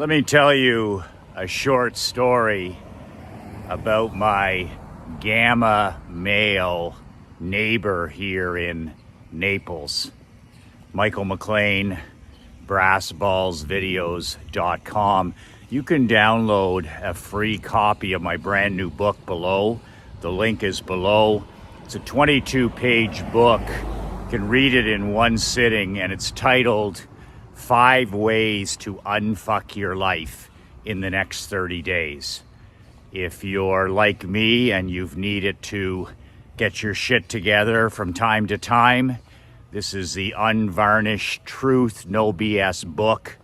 Let me tell you a short story about my gamma male neighbor here in Naples. Michael McLean, brassballsvideos.com. You can download a free copy of my brand new book below. The link is below. It's a 22-page book. You can read it in one sitting, and it's titled 5 Ways to Unfuck Your Life in the Next 30 Days. If you're like me and you've needed to get your shit together from time to time, this is the unvarnished truth, no BS book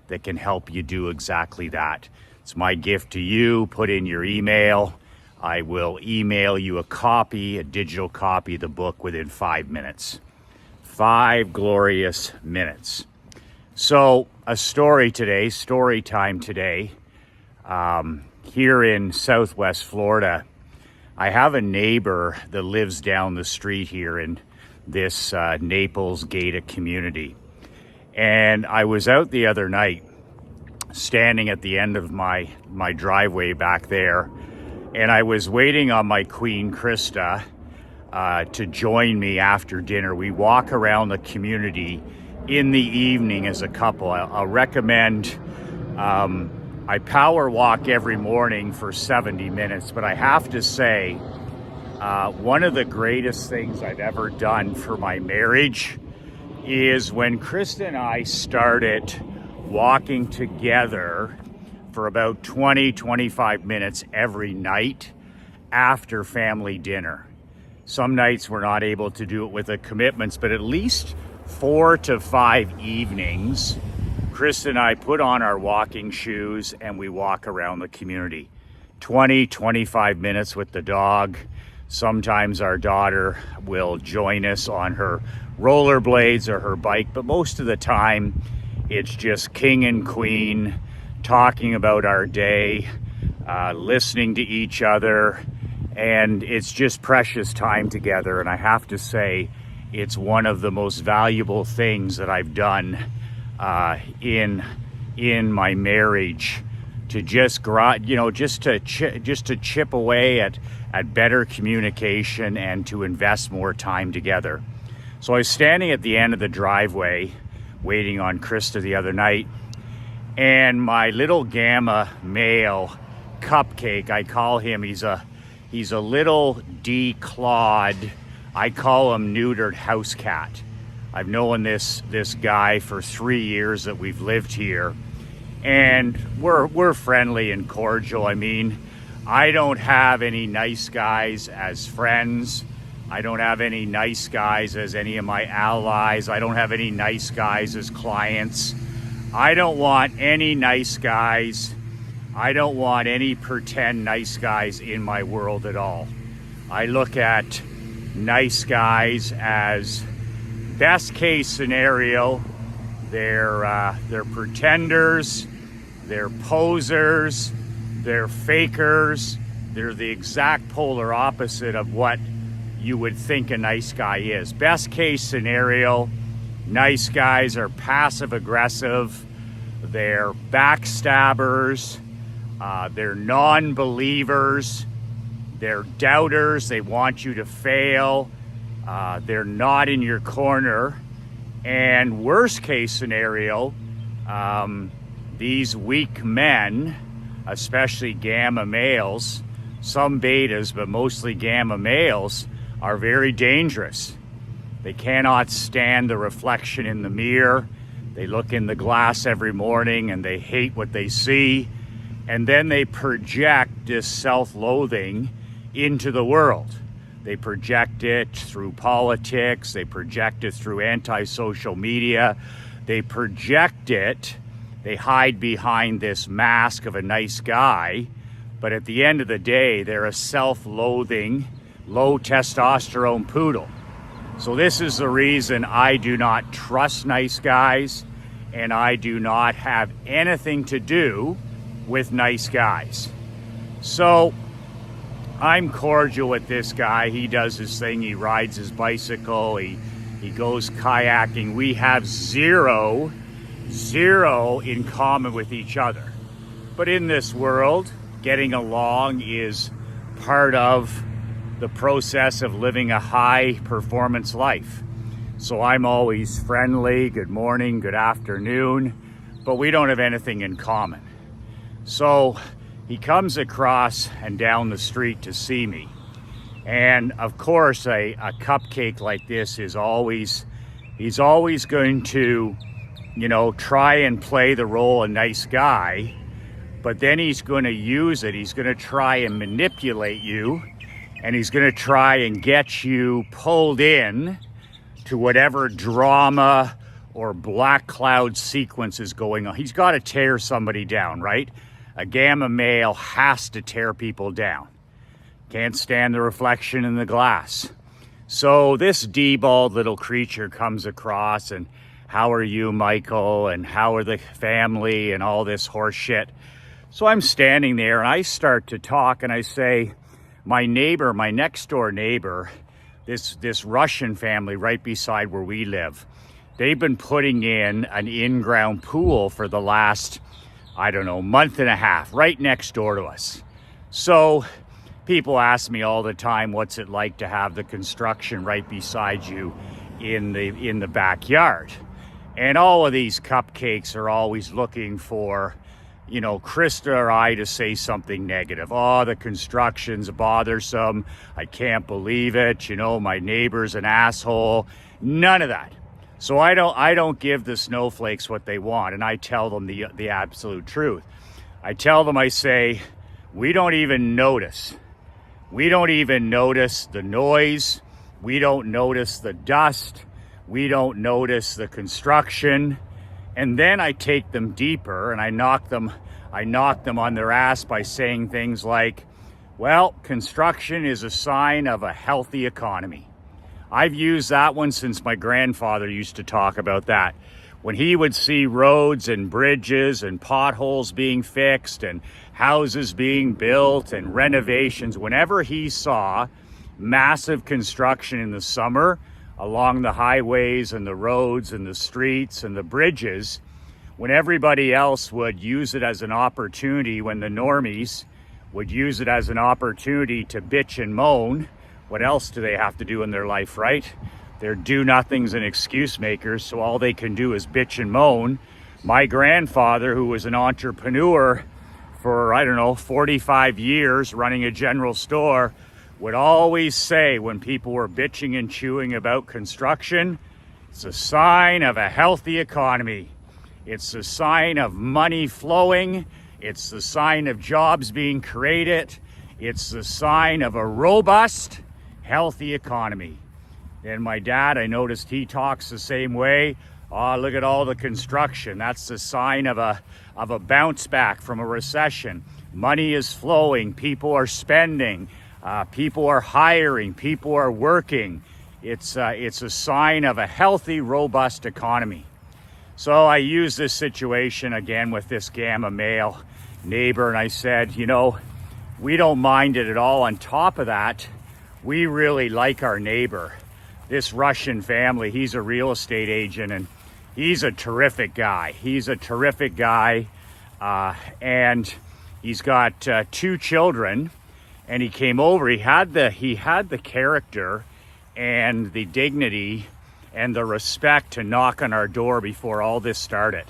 that can help you do exactly that. It's my gift to you. Put in your email. I will email you a copy, a digital copy of the book within 5 minutes. 5 glorious minutes. So a story time today, here in Southwest Florida. I have a neighbor that lives down the street here in this Naples gated community. And I was out the other night, standing at the end of my driveway back there, and I was waiting on my queen, Krista, to join me after dinner. We walk around the community in the evening as a couple. I'll recommend, I power walk every morning for 70 minutes, but I have to say, one of the greatest things I've ever done for my marriage is when Krista and I started walking together for about 20-25 minutes every night after family dinner. Some nights we're not able to do it with the commitments, but at least 4 to 5 evenings, Krista and I put on our walking shoes and we walk around the community. 20-25 minutes with the dog. Sometimes our daughter will join us on her rollerblades or her bike, but most of the time it's just king and queen talking about our day, listening to each other, and it's just precious time together. And I have to say, it's one of the most valuable things that I've done in my marriage, to just to chip away at better communication and to invest more time together. So I was standing at the end of the driveway waiting on Krista the other night, and my little gamma male Cupcake, I call him, he's a little declawed, I call him neutered house cat. I've known this guy for 3 years that we've lived here, and we're friendly and cordial. I mean, I don't have any nice guys as friends. I don't have any nice guys as any of my allies. I don't have any nice guys as clients. I don't want any nice guys. I don't want any pretend nice guys in my world at all. I look at nice guys as best case scenario. They're pretenders, they're posers, they're fakers. They're the exact polar opposite of what you would think a nice guy is. Best case scenario, nice guys are passive aggressive, they're backstabbers, they're non-believers, they're doubters, they want you to fail, they're not in your corner. And worst case scenario, these weak men, especially gamma males, some betas, but mostly gamma males, are very dangerous. They cannot stand the reflection in the mirror. They look in the glass every morning and they hate what they see. And then they project this self-loathing into the world. They project it through politics. They project it through anti-social media. They project it. They hide behind this mask of a nice guy. But at the end of the day, they're a self-loathing, low testosterone poodle. So this is the reason I do not trust nice guys, and I do not have anything to do with nice guys. So I'm cordial with this guy. He does his thing. He rides his bicycle. He goes kayaking. We have zero zero in common with each other. But in this world, getting along is part of the process of living a high performance life. So I'm always friendly, good morning, good afternoon, but we don't have anything in common. So he comes across and down the street to see me. And of course, a cupcake like this is he's always going to, try and play the role of nice guy, but then he's going to use it. He's going to try and manipulate you, and he's going to try and get you pulled in to whatever drama or black cloud sequence is going on. He's got to tear somebody down, right? A gamma male has to tear people down. Can't stand the reflection in the glass. So this deballed little creature comes across and, how are you, Michael? And how are the family and all this horse shit? So I'm standing there and I start to talk and I say, my neighbor, my next door neighbor, this Russian family right beside where we live, they've been putting in an in-ground pool for the last, month and a half, right next door to us. So people ask me all the time, what's it like to have the construction right beside you in the backyard? And all of these cupcakes are always looking for, Krista or I to say something negative. Oh, the construction's bothersome. I can't believe it. My neighbor's an asshole. None of that. So I don't give the snowflakes what they want, and I tell them the absolute truth. I tell them, I say, we don't even notice. We don't even notice the noise. We don't notice the dust. We don't notice the construction. And then I take them deeper and I knock them on their ass by saying things like, well, construction is a sign of a healthy economy. I've used that one since my grandfather used to talk about that. When he would see roads and bridges and potholes being fixed and houses being built and renovations, whenever he saw massive construction in the summer along the highways and the roads and the streets and the bridges, when everybody else would use it as an opportunity, when the normies would use it as an opportunity to bitch and moan, what else do they have to do in their life, right? They're do-nothings and excuse makers, so all they can do is bitch and moan. My grandfather, who was an entrepreneur for, 45 years running a general store, would always say when people were bitching and chewing about construction, it's a sign of a healthy economy. It's a sign of money flowing. It's the sign of jobs being created. It's the sign of a robust, healthy economy. And my dad, I noticed he talks the same way. Oh, look at all the construction. That's the sign of a bounce back from a recession. Money is flowing. People are spending. People are hiring. People are working. It's a sign of a healthy, robust economy. So I use this situation again with this gamma male neighbor, and I said, we don't mind it at all. On top of that, we really like our neighbor. This Russian family, he's a real estate agent, and he's a terrific guy. And he's got 2 children, and he came over. He had the character and the dignity and the respect to knock on our door before all this started.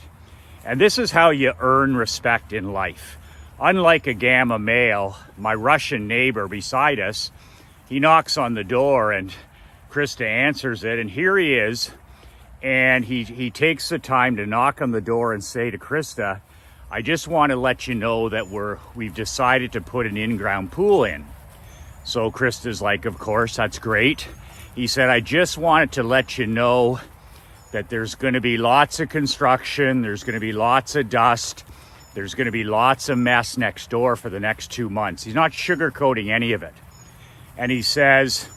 And this is how you earn respect in life. Unlike a gamma male, my Russian neighbor beside us, he knocks on the door and Krista answers it, and here he is, and he takes the time to knock on the door and say to Krista, I just want to let you know that we've decided to put an in-ground pool in. So Krista's like, of course, that's great. He said, I just wanted to let you know that there's going to be lots of construction, there's going to be lots of dust, there's going to be lots of mess next door for the next 2 months. He's not sugarcoating any of it. And he says,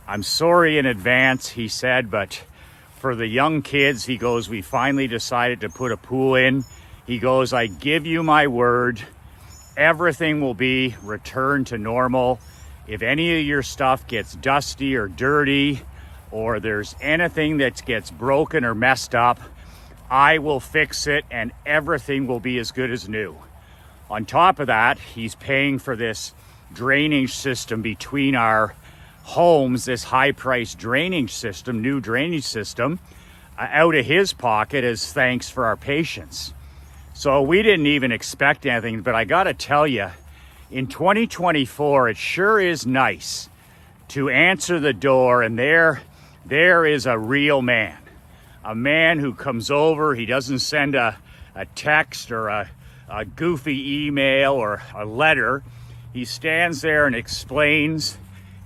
I'm sorry in advance, he said, but for the young kids, he goes, we finally decided to put a pool in. He goes, I give you my word, everything will be returned to normal. If any of your stuff gets dusty or dirty, or there's anything that gets broken or messed up, I will fix it and everything will be as good as new. On top of that, he's paying for this drainage system between our homes, this high-priced drainage system, new drainage system, out of his pocket as thanks for our patience. So we didn't even expect anything, but I gotta tell you, in 2024, it sure is nice to answer the door and there is a real man. A man who comes over, he doesn't send a text or a goofy email or a letter. He stands there and explains.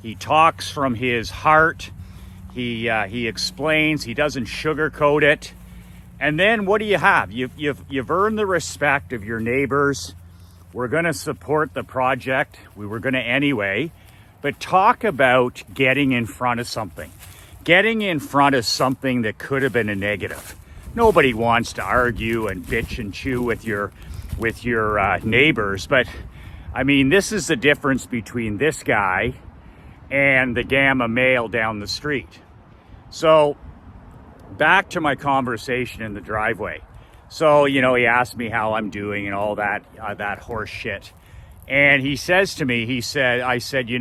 He talks from his heart. He explains. He doesn't sugarcoat it. And then what do you have? You've earned the respect of your neighbors. We're going to support the project. We were going to anyway. But talk about getting in front of something. Getting in front of something that could have been a negative. Nobody wants to argue and bitch and chew with your neighbors. But, I mean, this is the difference between this guy and the Gamma male down the street. So, back to my conversation in the driveway. So, he asked me how I'm doing and all that horse shit. And he says to me, I said,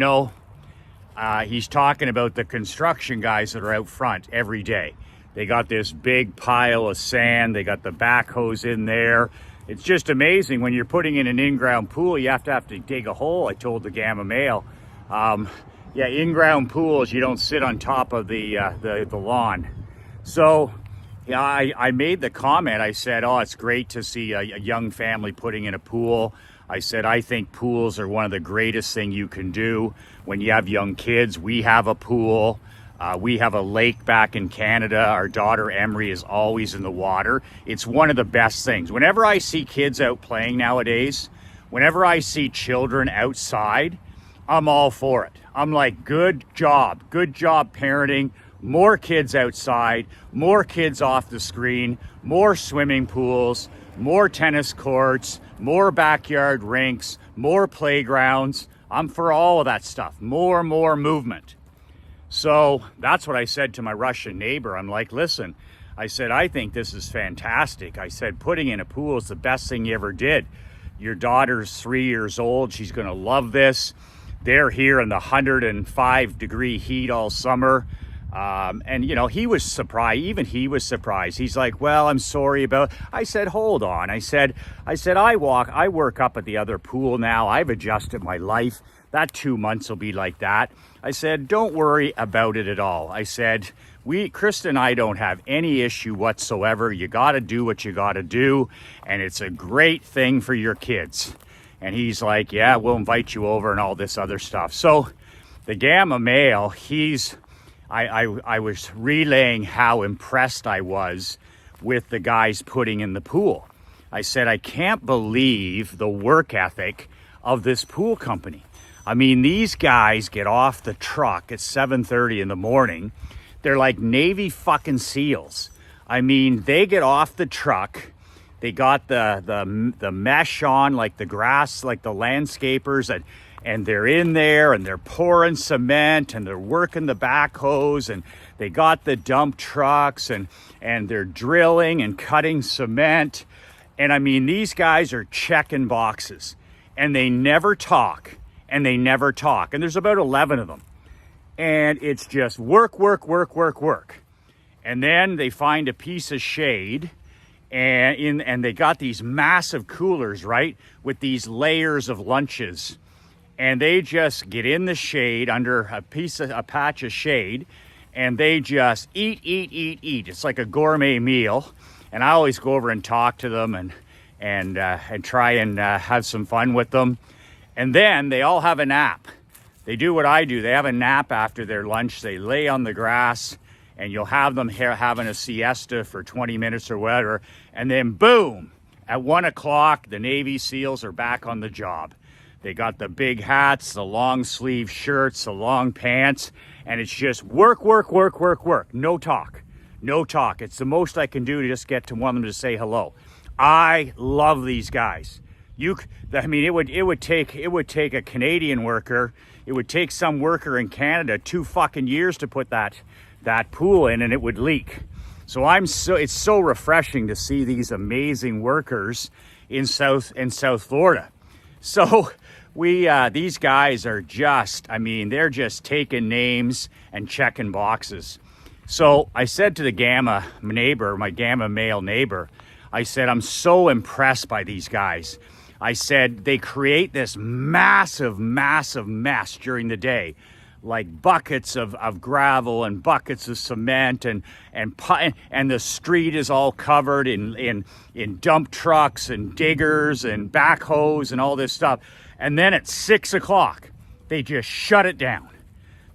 he's talking about the construction guys that are out front every day. They got this big pile of sand. They got the backhoes in there. It's just amazing. When you're putting in an in-ground pool, you have to dig a hole, I told the Gamma male. In-ground pools, you don't sit on top of the lawn. So, I made the comment. I said, it's great to see a young family putting in a pool. I said, I think pools are one of the greatest thing you can do when you have young kids. We have a pool. We have a lake back in Canada. Our daughter Emery is always in the water. It's one of the best things. Whenever I see kids out playing nowadays, whenever I see children outside, I'm all for it. I'm like, good job parenting. More kids outside, more kids off the screen, more swimming pools, more tennis courts, more backyard rinks, more playgrounds. I'm for all of that stuff. More movement. So that's what I said to my Russian neighbor. I'm like, listen, I said, I think this is fantastic. I said, putting in a pool is the best thing you ever did. Your daughter's 3 years old. She's going to love this. They're here in the 105-degree heat all summer. And he was surprised. Even he was surprised. He's like, well, I'm sorry about. I said, hold on. I said, I work up at the other pool now. I've adjusted my life. That 2 months will be like that. I said, don't worry about it at all. I said, Krista and I don't have any issue whatsoever. You got to do what you got to do. And it's a great thing for your kids. And he's like, yeah, we'll invite you over and all this other stuff. So the Gamma male, I was relaying how impressed I was with the guys putting in the pool. I said, I can't believe the work ethic of this pool company. I mean, these guys get off the truck at 7:30 in the morning. They're like Navy fucking SEALs. I mean, they get off the truck. They got the mesh on, like the grass, like the landscapers, and they're in there and they're pouring cement and they're working the backhoes and they got the dump trucks and they're drilling and cutting cement. And I mean, these guys are checking boxes and they never talk and they never talk. And there's about 11 of them. And it's just work. And then they find a piece of shade and they got these massive coolers, right? With these layers of lunches. And they just get in the shade under a patch of shade, and they just eat. It's like a gourmet meal. And I always go over and talk to them and try and have some fun with them. And then they all have a nap. They do what I do. They have a nap after their lunch. They lay on the grass, and you'll have them here having a siesta for 20 minutes or whatever. And then boom, at 1 o'clock, the Navy SEALs are back on the job. They got the big hats, the long sleeve shirts, the long pants, and it's just work. No talk. It's the most I can do to just get to one of them to say hello. I love these guys. It would take a Canadian worker. It would take some worker in Canada 2 fucking years to put that pool in, and it would leak. So it's so refreshing to see these amazing workers in South Florida. So these guys are they're just taking names and checking boxes. So I said to the Gamma neighbor, my Gamma male neighbor, I said, I'm so impressed by these guys. I said, they create this massive mess during the day, like buckets of gravel and buckets of cement and the street is all covered in dump trucks and diggers and backhoes and all this stuff. And then at 6 o'clock, they just shut it down.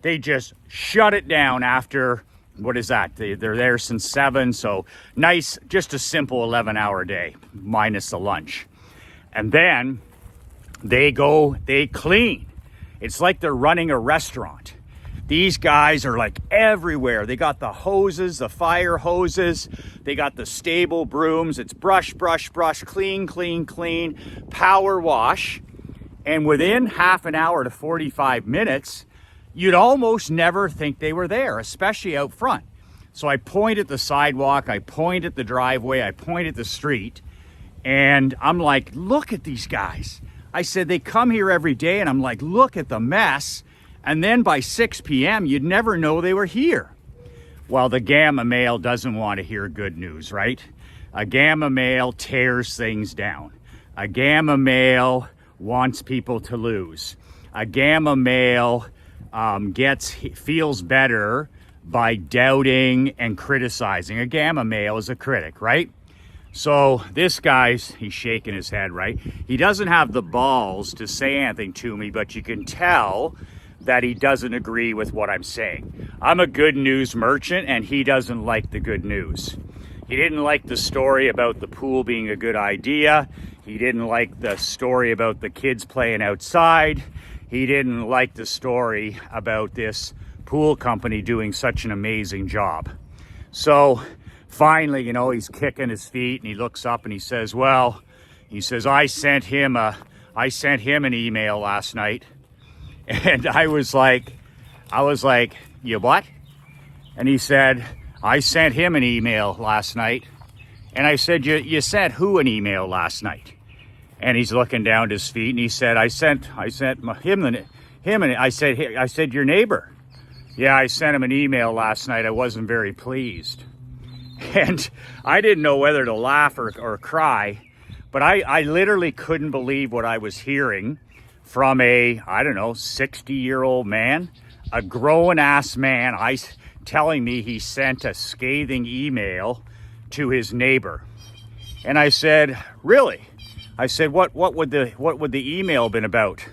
They just shut it down after, what is that? They're there since 7. So nice, just a simple 11-hour day minus the lunch. And then they clean. It's like they're running a restaurant. These guys are like everywhere. They got the hoses, the fire hoses. They got the stable brooms. It's brush, clean, power wash. And within half an hour to 45 minutes, you'd almost never think they were there, especially out front. So I point at the sidewalk, I point at the driveway, I point at the street, and I'm like, look at these guys. I said, they come here every day, and I'm like, look at the mess. And then by 6 p.m., you'd never know they were here. Well, the Gamma male doesn't want to hear good news, right? A Gamma male tears things down. A Gamma male wants people to lose. A Gamma male feels better by doubting and criticizing. A Gamma male is a critic, right? So this guy's, he's shaking his head, right? He doesn't have the balls to say anything to me, but you can tell that he doesn't agree with what I'm saying. I'm a good news merchant, and he doesn't like the good news. He didn't like the story about the pool being a good idea. He didn't like the story about the kids playing outside. He didn't like the story about this pool company doing such an amazing job. So finally, he's kicking his feet and he looks up and he says, I sent him an email last night. And I was like, you what? And he said, I sent him an email last night. And I said, you sent who an email last night? And he's looking down at his feet and he said, I sent him and I said, your neighbor. Yeah, I sent him an email last night. I wasn't very pleased. And I didn't know whether to laugh or cry, but I literally couldn't believe what I was hearing from a, 60-year-old man, a grown-ass man, telling me he sent a scathing email to his neighbor. And I said, really? I said, what would the email been about?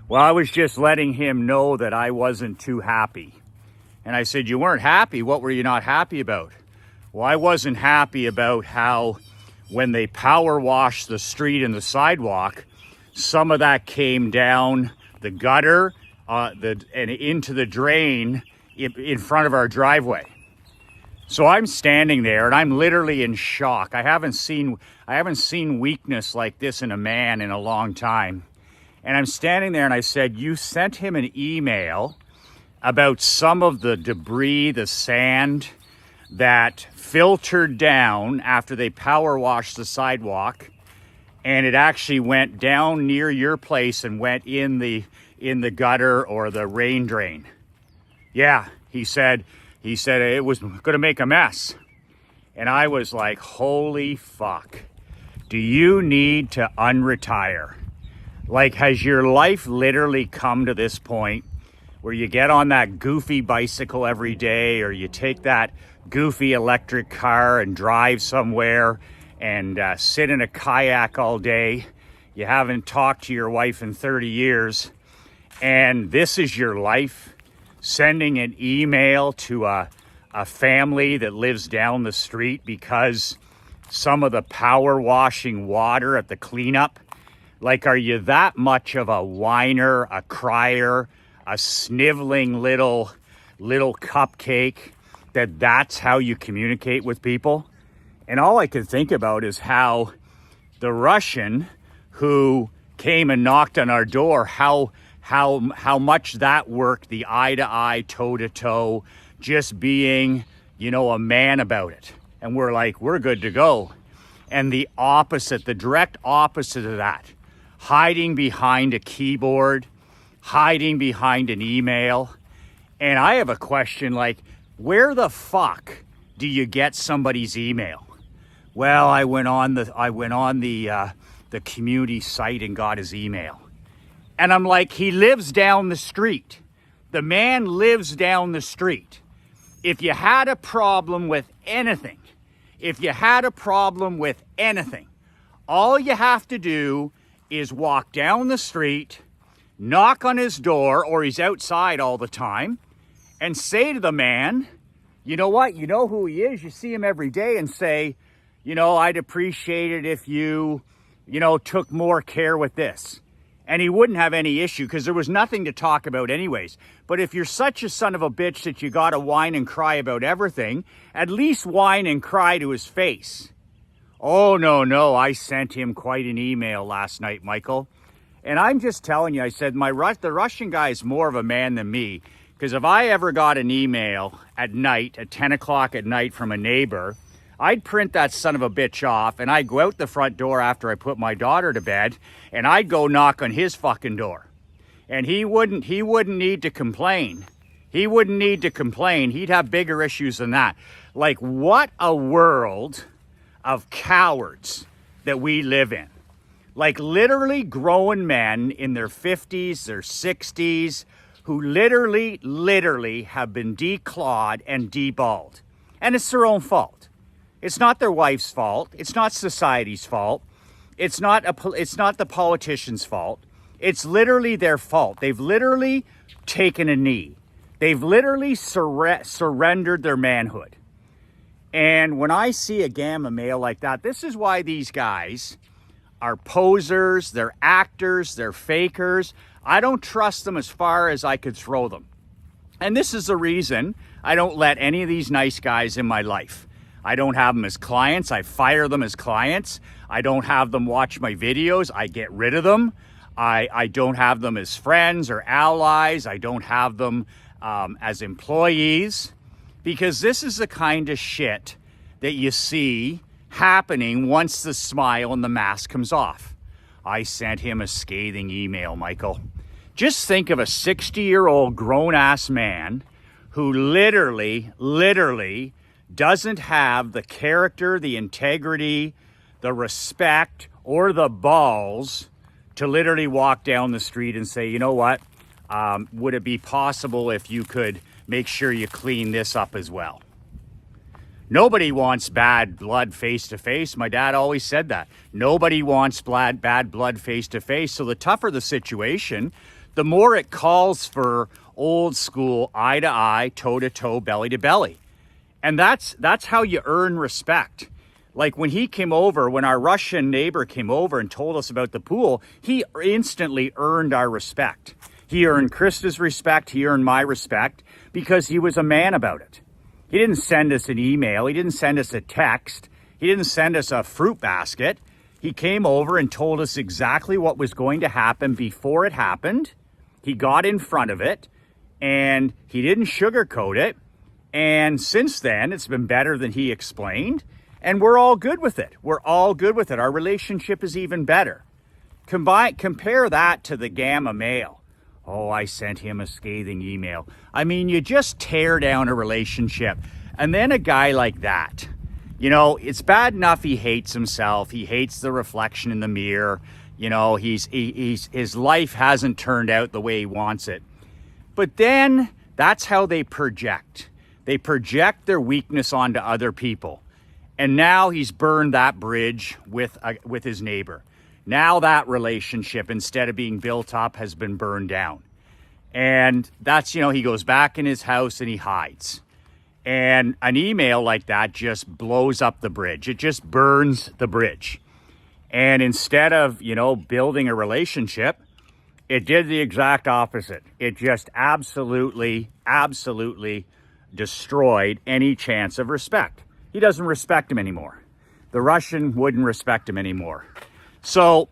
Well, I was just letting him know that I wasn't too happy. And I said, you weren't happy? What were you not happy about? Well, I wasn't happy about how when they power washed the street and the sidewalk, some of that came down the gutter and into the drain in front of our driveway. So I'm standing there and I'm literally in shock. I haven't seen weakness like this in a man in a long time. And I'm standing there and I said, you sent him an email about some of the debris, the sand that filtered down after they power washed the sidewalk, and it actually went down near your place and went in the gutter or the rain drain. Yeah, he said it was going to make a mess. And I was like, holy fuck. Do you need to unretire? Like, has your life literally come to this point where you get on that goofy bicycle every day, or you take that goofy electric car and drive somewhere and sit in a kayak all day? You haven't talked to your wife in 30 years, and this is your life? Sending an email to a family that lives down the street because some of the power washing water at the cleanup? Like, are you that much of a whiner, a crier, a sniveling little cupcake that's how you communicate with people? And all I could think about is how the Russian who came and knocked on our door, how much that worked, the eye-to-eye, toe-to-toe, just being, a man about it. And we're like, we're good to go. And the opposite, the direct opposite of that, hiding behind a keyboard, hiding behind an email. And I have a question, like, where the fuck do you get somebody's email? Well, I went on the community site and got his email. And I'm like, he lives down the street. The man lives down the street. If you had a problem with anything, all you have to do is walk down the street, knock on his door, or he's outside all the time, and say to the man, you know what, you know who he is, you see him every day, and say, I'd appreciate it if you took more care with this. And he wouldn't have any issue because there was nothing to talk about anyways. But if you're such a son of a bitch that you gotta whine and cry about everything, at least whine and cry to his face. Oh, no, I sent him quite an email last night, Michael. And I'm just telling you, I said, the Russian guy is more of a man than me. Because if I ever got an email at night, at 10 o'clock at night from a neighbor, I'd print that son of a bitch off and I'd go out the front door after I put my daughter to bed and I'd go knock on his fucking door. And he wouldn't need to complain. He wouldn't need to complain. He'd have bigger issues than that. Like, what a world of cowards that we live in. Like, literally grown men in their 50s, their 60s, who literally have been declawed and deballed. And it's their own fault. It's not their wife's fault. It's not society's fault. It's not the politician's fault. It's literally their fault. They've literally taken a knee. They've literally surrendered their manhood. And when I see a gamma male like that, this is why these guys are posers, they're actors, they're fakers. I don't trust them as far as I could throw them. And this is the reason I don't let any of these nice guys in my life. I don't have them as clients. I fire them as clients. I don't have them watch my videos. I get rid of them. I don't have them as friends or allies. I don't have them as employees, because this is the kind of shit that you see happening once the smile and the mask comes off. I sent him a scathing email, Michael. Just think of a 60-year-old grown-ass man who literally doesn't have the character, the integrity, the respect, or the balls to literally walk down the street and say, you know what, would it be possible if you could make sure you clean this up as well? Nobody wants bad blood face to face. My dad always said that. Nobody wants bad blood face to face. So the tougher the situation, the more it calls for old school eye to eye, toe to toe, belly to belly. And that's how you earn respect. Like when he came over, when our Russian neighbor came over and told us about the pool, he instantly earned our respect. He earned Krista's respect. He earned my respect because he was a man about it. He didn't send us an email. He didn't send us a text. He didn't send us a fruit basket. He came over and told us exactly what was going to happen before it happened. He got in front of it and he didn't sugarcoat it. And since then, it's been better than he explained. And we're all good with it. We're all good with it. Our relationship is even better. Compare that to the gamma male. Oh, I sent him a scathing email. I mean, you just tear down a relationship. And then a guy like that, you know, it's bad enough he hates himself. He hates the reflection in the mirror. You know, his life hasn't turned out the way he wants it. But then that's how they project. They project their weakness onto other people. And now he's burned that bridge with his neighbor. Now that relationship, instead of being built up, has been burned down. And that's, you know, he goes back in his house and he hides. And an email like that just blows up the bridge. It just burns the bridge. And instead of, you know, building a relationship, it did the exact opposite. It just absolutely destroyed any chance of respect. He doesn't respect him anymore. The Russian wouldn't respect him anymore. So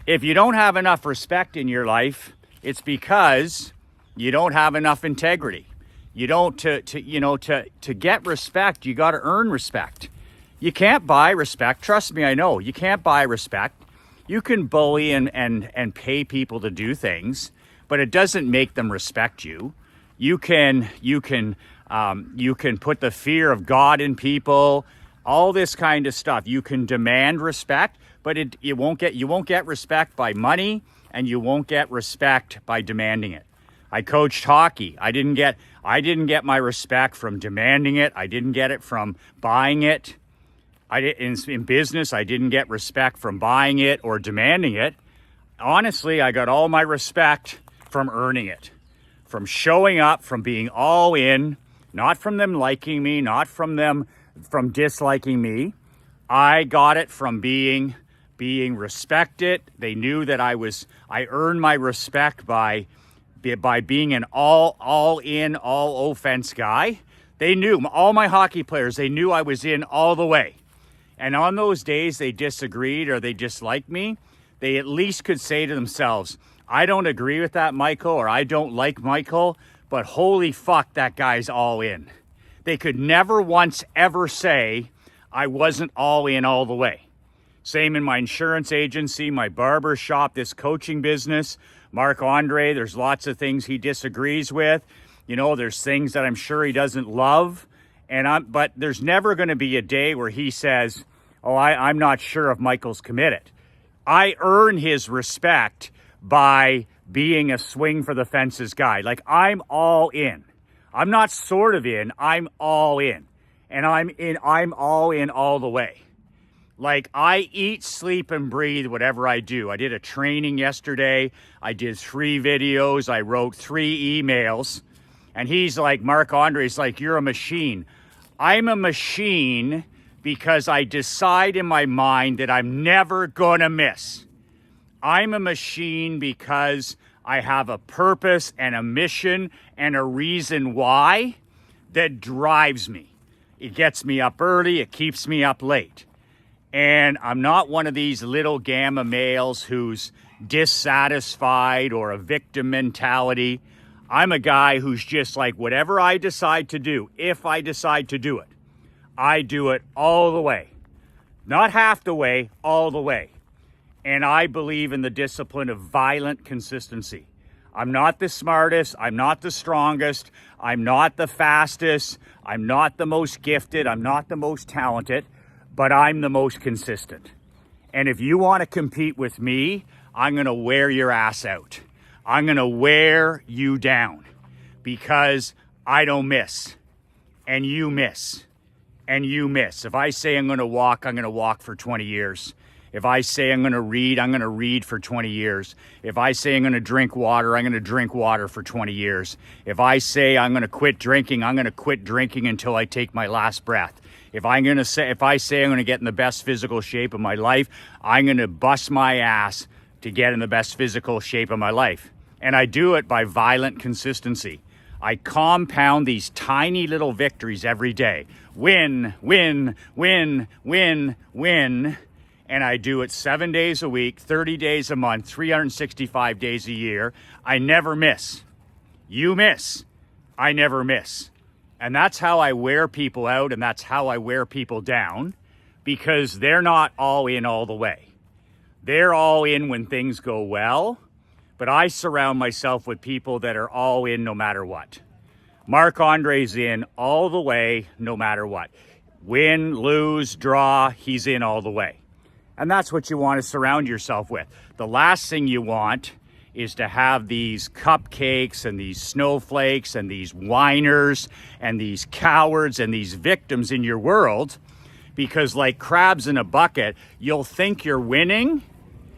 if you don't have enough respect in your life, it's because you don't have enough integrity. You don't, to get respect, you got to earn respect. You can't buy respect. Trust me, I know. You can't buy respect. You can bully and pay people to do things, but it doesn't make them respect you. You can put the fear of God in people, all this kind of stuff. You can demand respect, but you won't get respect by money, and you won't get respect by demanding it. I coached hockey. I didn't get my respect from demanding it. I didn't get it from buying it. In business, I didn't get respect from buying it or demanding it. Honestly, I got all my respect from earning it, from showing up, from being all in, not from them liking me, not from disliking me. I got it from being respected. They knew that I earned my respect by being an all in, all offense guy. They knew, all my hockey players, they knew I was in all the way. And on those days they disagreed or they disliked me, they at least could say to themselves, I don't agree with that, Michael, or I don't like Michael, but holy fuck, that guy's all in. They could never once ever say I wasn't all in all the way. Same in my insurance agency, my barber shop, this coaching business. Marc-Andre, there's lots of things he disagrees with. You know, there's things that I'm sure he doesn't love. But there's never going to be a day where he says, oh, I'm not sure if Michael's committed. I earn his respect by being a swing for the fences guy. Like, I'm all in. I'm not sort of in, I'm all in. And I'm all in all the way. Like, I eat, sleep, and breathe whatever I do. I did a training yesterday. I did 3 videos. I wrote 3 emails. And he's like, Marc-Andre's like, you're a machine. I'm a machine because I decide in my mind that I'm never gonna miss. I'm a machine because I have a purpose and a mission and a reason why that drives me. It gets me up early, it keeps me up late. And I'm not one of these little gamma males who's dissatisfied or a victim mentality. I'm a guy who's just like, whatever I decide to do, if I decide to do it, I do it all the way. Not half the way, all the way. And I believe in the discipline of violent consistency. I'm not the smartest, I'm not the strongest, I'm not the fastest, I'm not the most gifted, I'm not the most talented, but I'm the most consistent. And if you want to compete with me, I'm going to wear your ass out. I'm going to wear you down because I don't miss and you miss and you miss. If I say I'm going to walk for 20 years. If I say I'm going to read for 20 years. If I say I'm going to drink water, I'm going to drink water for 20 years. If I say I'm going to quit drinking, I'm going to quit drinking until I take my last breath. If I say I'm going to get in the best physical shape of my life, I'm going to bust my ass to get in the best physical shape of my life. And I do it by violent consistency. I compound these tiny little victories every day. Win, win, win, win, win. And I do it 7 days a week, 30 days a month, 365 days a year. I never miss. You miss. I never miss. And that's how I wear people out, and that's how I wear people down, because they're not all in all the way. They're all in when things go well, but I surround myself with people that are all in no matter what. Marc-Andre's in all the way, no matter what. Win, lose, draw, he's in all the way. And that's what you want to surround yourself with. The last thing you want is to have these cupcakes and these snowflakes and these whiners and these cowards and these victims in your world, because like crabs in a bucket, you'll think you're winning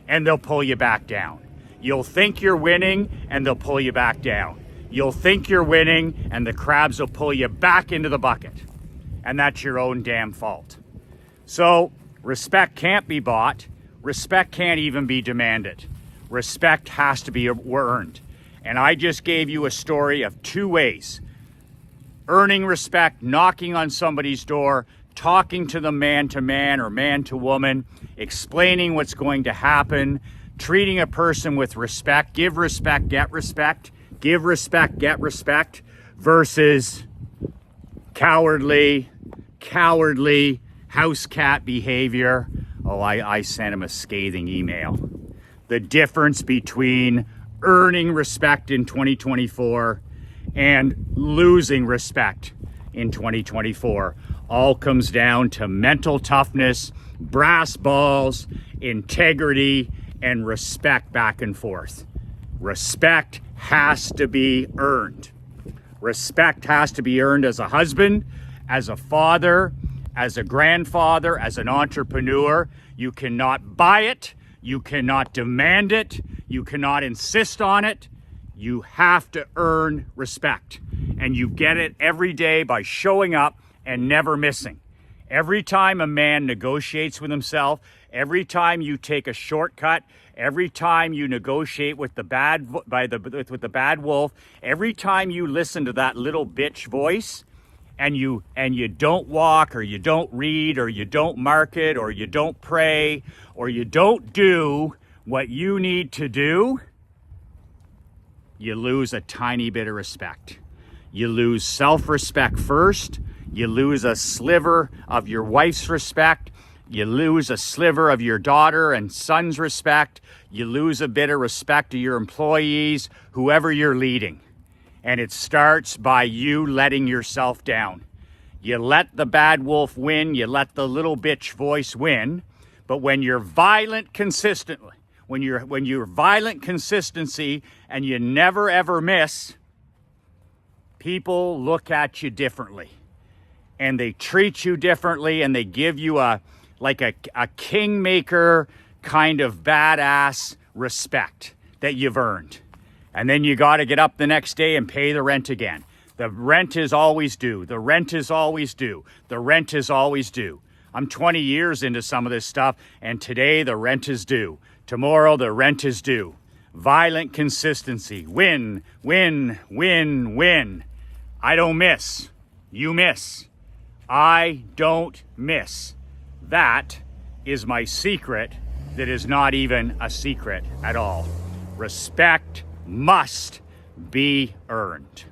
and they'll pull you back down. You'll think you're winning and they'll pull you back down. You'll think you're winning and the crabs will pull you back into the bucket. And that's your own damn fault. So respect can't be bought. Respect can't even be demanded. Respect has to be earned. And I just gave you a story of 2 ways. Earning respect, knocking on somebody's door, talking to them man to man or man to woman, explaining what's going to happen, treating a person with respect, give respect, get respect, give respect, get respect, versus cowardly, house cat behavior. Oh, I sent him a scathing email. The difference between earning respect in 2024 and losing respect in 2024 all comes down to mental toughness, brass balls, integrity, and respect back and forth. Respect has to be earned. Respect has to be earned as a husband, as a father, as a grandfather, as an entrepreneur. You cannot buy it. You cannot demand it. You cannot insist on it. You have to earn respect. And you get it every day by showing up and never missing. Every time a man negotiates with himself, every time you take a shortcut, every time you negotiate with the bad wolf, every time you listen to that little bitch voice, and you don't walk, or you don't read, or you don't market, or you don't pray, or you don't do what you need to do, you lose a tiny bit of respect. You lose self-respect first. You lose a sliver of your wife's respect. You lose a sliver of your daughter and son's respect. You lose a bit of respect to your employees, whoever you're leading. And it starts by you letting yourself down. You let the bad wolf win. You let the little bitch voice win. But when you're violent consistently, when you're violent consistency and you never ever miss, people look at you differently. And they treat you differently, and they give you a kingmaker kind of badass respect that you've earned. And then you got to get up the next day and pay the rent again. The rent is always due. The rent is always due. The rent is always due. I'm 20 years into some of this stuff, and today the rent is due. Tomorrow the rent is due. Violent consistency. Win, win, win, win. I don't miss. You miss. I don't miss. That is my secret that is not even a secret at all. Respect must be earned.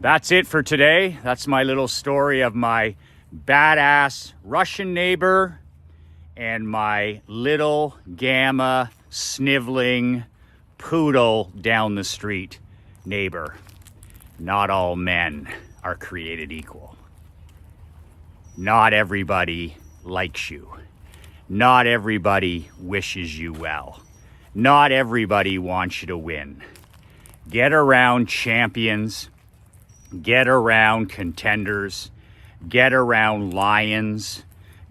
That's it for today. That's my little story of my badass Russian neighbor and my little gamma sniveling poodle down the street neighbor. Not all men are created equal. Not everybody likes you. Not everybody wishes you well. Not everybody wants you to win. Get around champions. Get around contenders. Get around lions.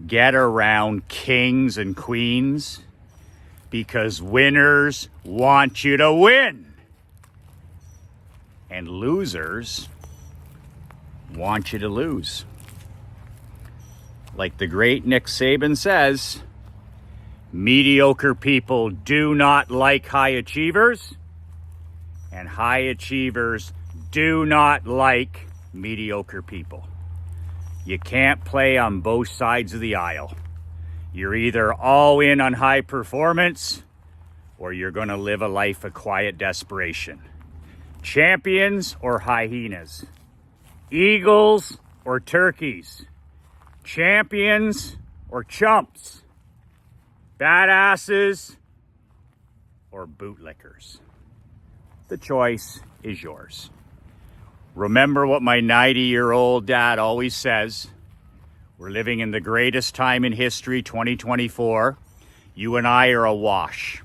Get around kings and queens. Because winners want you to win. And losers want you to lose. Like the great Nick Saban says, mediocre people do not like high achievers, and high achievers do not like mediocre people. You can't play on both sides of the aisle. You're either all in on high performance, or you're going to live a life of quiet desperation. Champions or hyenas. Eagles or turkeys. Champions or chumps. Badasses or bootlickers. The choice is yours. Remember what my 90-year-old dad always says. We're living in the greatest time in history, 2024. You and I are awash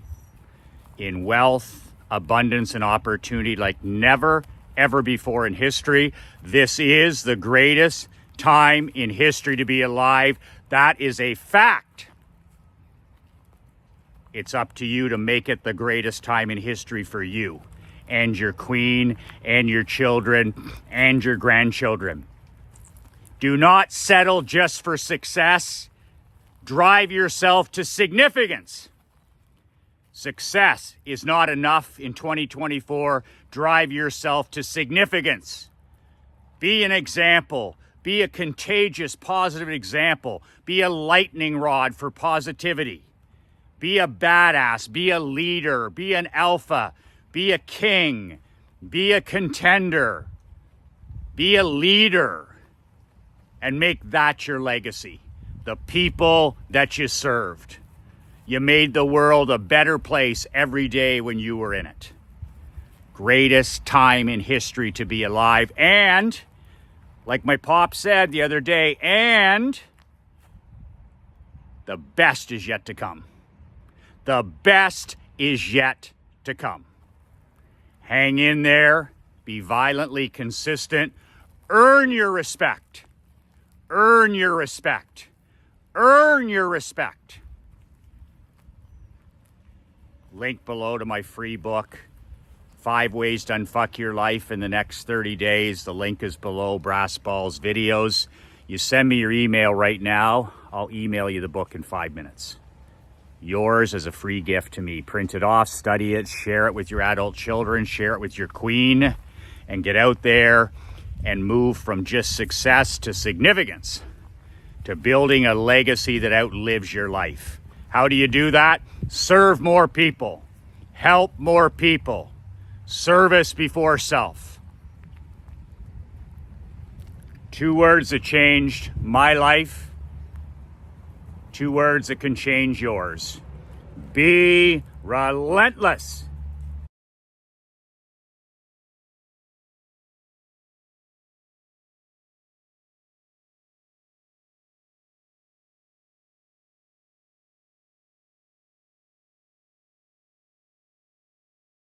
in wealth, abundance, and opportunity like never, ever before in history. This is the greatest time in history to be alive. That is a fact. It's up to you to make it the greatest time in history for you and your queen and your children and your grandchildren. Do not settle just for success. Drive yourself to significance. Success is not enough in 2024. Drive yourself to significance. Be an example. Be a contagious, positive example. Be a lightning rod for positivity. Be a badass. Be a leader. Be an alpha. Be a king. Be a contender. Be a leader. And make that your legacy. the people that you served. You made the world a better place every day when you were in it. Greatest time in history to be alive. And, like my pop said the other day, and the best is yet to come. The best is yet to come. Hang in there. Be violently consistent. Earn your respect. Earn your respect. Earn your respect. Link below to my free book, 5 Ways to Unfuck Your Life in the Next 30 Days. The link is below Brass Balls videos. You send me your email right now, I'll email you the book in 5 minutes. Yours as a free gift to me. Print it off, study it, share it with your adult children, share it with your queen, and get out there and move from just success to significance, to building a legacy that outlives your life. How do you do that? Serve more people. Help more people. Service before self. 2 words that changed my life. 2 words that can change yours. Be relentless.